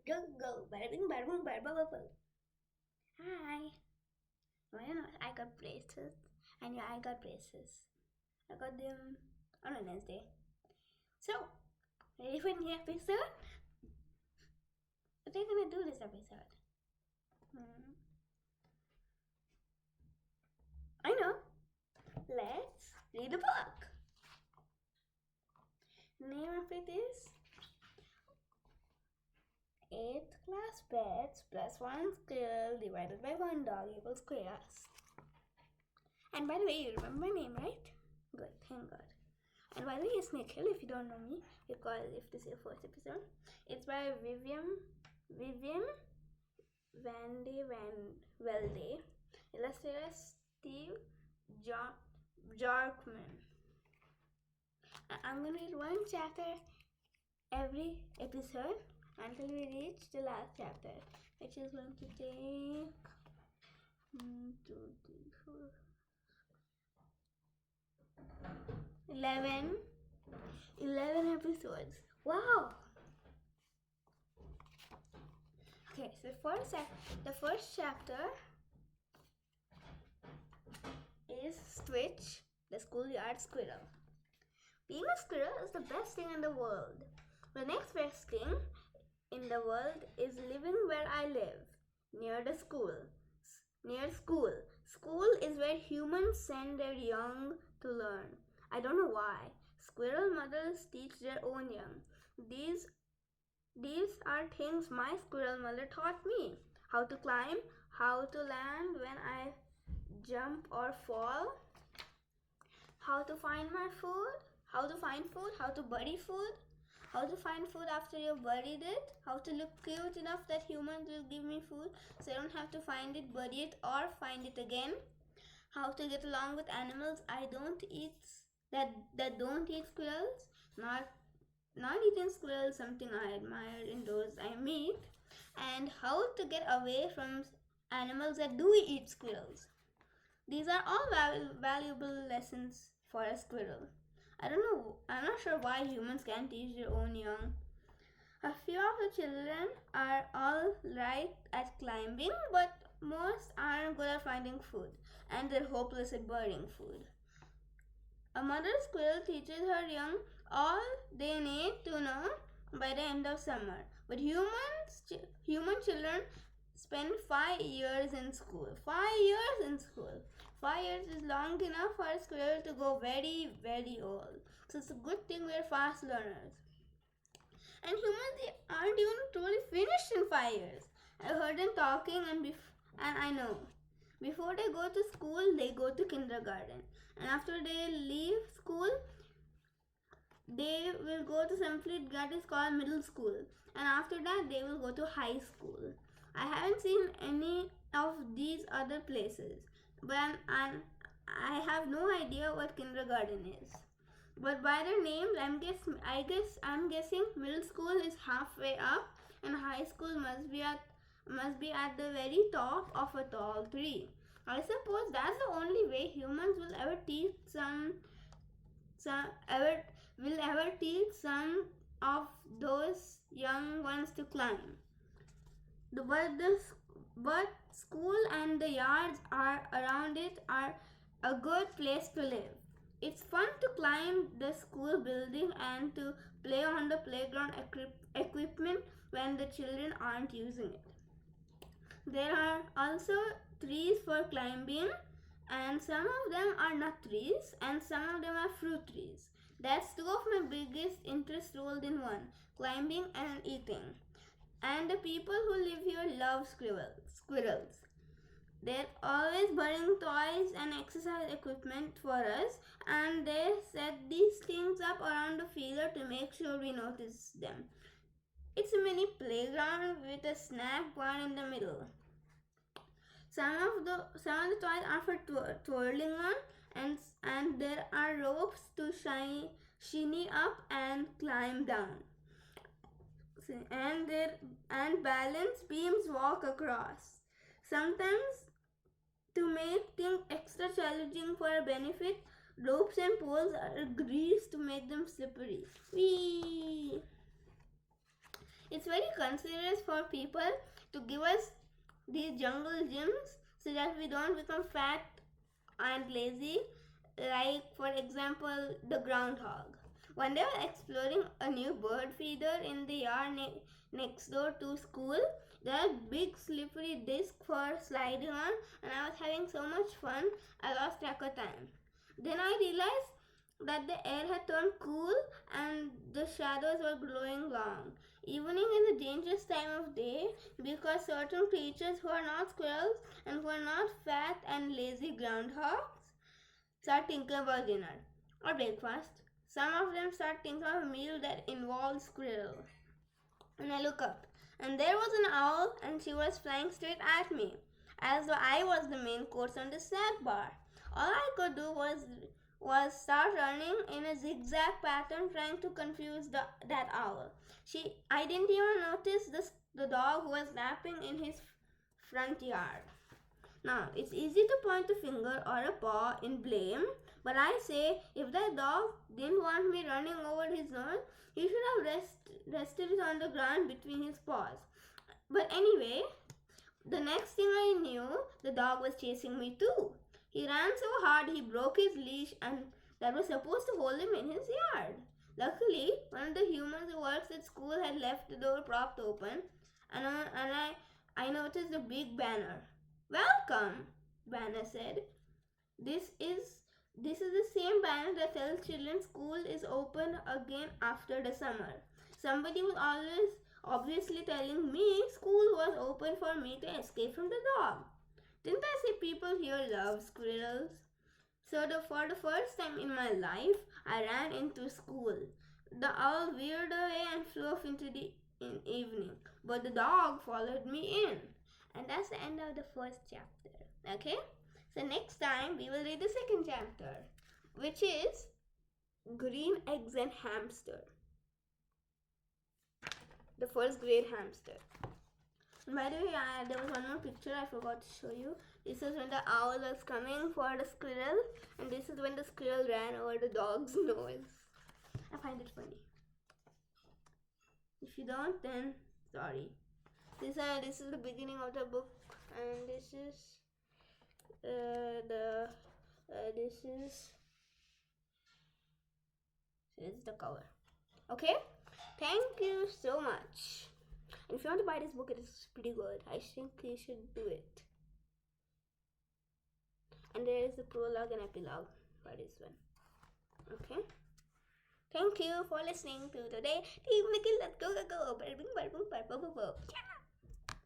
go, go, bada bing, bada boom, bada bada bada. Hi. Well, I got braces, and yeah, I got braces. I got them on Wednesday. So, ready for the episode? What are you gonna do this episode? I know. Let's read a book. Name of it is 8th class pets plus 1 squirrel divided by 1 dog equals chaos. And by the way, you remember my name, right? Good, thank God. And by the way, it's Nikhil, if you don't know me, because if this is your first episode. It's by Vivian Velde, illustrator Steve Jarkman. I'm gonna read one chapter every episode until we reach the last chapter, which is going to take 1, 2, 3, 4, 11 episodes. Wow. Okay, so the first chapter is Twitch, the schoolyard squirrel. Being a squirrel is the best thing in the world. The next best thing in the world is living where I live, near the school. Near school. School is where humans send their young to learn. I don't know why. Squirrel mothers teach their own young. These are things my squirrel mother taught me. How to climb, how to land when I jump or fall, how to find my food, how to find food, how to bury food, how to find food after you buried it, how to look cute enough that humans will give me food so I don't have to find it, bury it, or find it again, how to get along with animals I don't eat, that don't eat squirrels, not eating squirrels, something I admire in those I meet, and how to get away from animals that do eat squirrels. These are all valuable lessons for a squirrel. I don't know, I'm not sure why humans can't teach their own young. A few of the children are all right at climbing, but most aren't good at finding food, and they're hopeless at burying food. A mother squirrel teaches her young all they need to know by the end of summer, but human children spend 5 years in school. 5 years in school. 5 years is long enough for a squirrel to go very, very old. So it's a good thing we're fast learners. And humans, they aren't even truly finished in 5 years. I've heard them talking and I know. Before they go to school, they go to kindergarten. And after they leave school, they will go to something that is called middle school. And after that, they will go to high school. I haven't seen any of these other places, but I have no idea what kindergarten is. But by their names, I'm guessing middle school is halfway up, and high school must be at the very top of a tall tree. I suppose that's the only way humans will ever teach some of those young ones to climb. But school and the yards around it are a good place to live. It's fun to climb the school building and to play on the playground equipment when the children aren't using it. There are also trees for climbing, and some of them are nut trees and some of them are fruit trees. That's two of my biggest interests rolled in one, climbing and eating. And the people who live here love squirrels. They're always burying toys and exercise equipment for us, and they set these things up around the field to make sure we notice them. It's a mini playground with a snack bar in the middle. Some of the toys are for twirling on, and there are ropes to shinny up and climb down. And balance beams walk across. Sometimes, to make things extra challenging for a benefit, ropes and poles are greased to make them slippery. Whee! It's very considerate for people to give us these jungle gyms so that we don't become fat and lazy, like for example the groundhog. One day I was exploring a new bird feeder in the yard next door to school. There was a big slippery disc for sliding on, and I was having so much fun I lost track of time. Then I realized that the air had turned cool and the shadows were growing long. Evening is a dangerous time of day because certain creatures who are not squirrels and who are not fat and lazy groundhogs start thinking about dinner or breakfast. Some of them start thinking of a meal that involves squirrel. And I look up, and there was an owl, and she was flying straight at me, as though I was the main course on the snack bar. All I could do was start running in a zigzag pattern, trying to confuse that owl. I didn't even notice the dog who was napping in his front yard. Now, it's easy to point a finger or a paw in blame, but I say if that dog didn't want me running over his nose, he should have rested it on the ground between his paws. But anyway, the next thing I knew, the dog was chasing me too. He ran so hard he broke his leash and that was supposed to hold him in his yard. Luckily, one of the humans who works at school had left the door propped open, and I noticed a big banner. "Welcome," banner said. This is the same banner that tells children school is open again after the summer. Somebody was always obviously telling me school was open for me to escape from the dog. Didn't I say people here love squirrels? So for the first time in my life, I ran into school. The owl veered away and flew off into the evening, but the dog followed me in. And that's the end of the first chapter. Okay? So next time we will read the second chapter, which is Green Eggs and Hamster. The first grade hamster. And by the way, there was one more picture I forgot to show you. This is when the owl was coming for the squirrel, and this is when the squirrel ran over the dog's nose. I find it funny. If you don't, then sorry. This is the beginning of the book, and this is the cover. Okay, thank you so much. And if you want to buy this book, it is pretty good. I think you should do it. And there is the prologue and epilogue for this one. Okay. Thank you for listening to today. Team Mickey, let's go.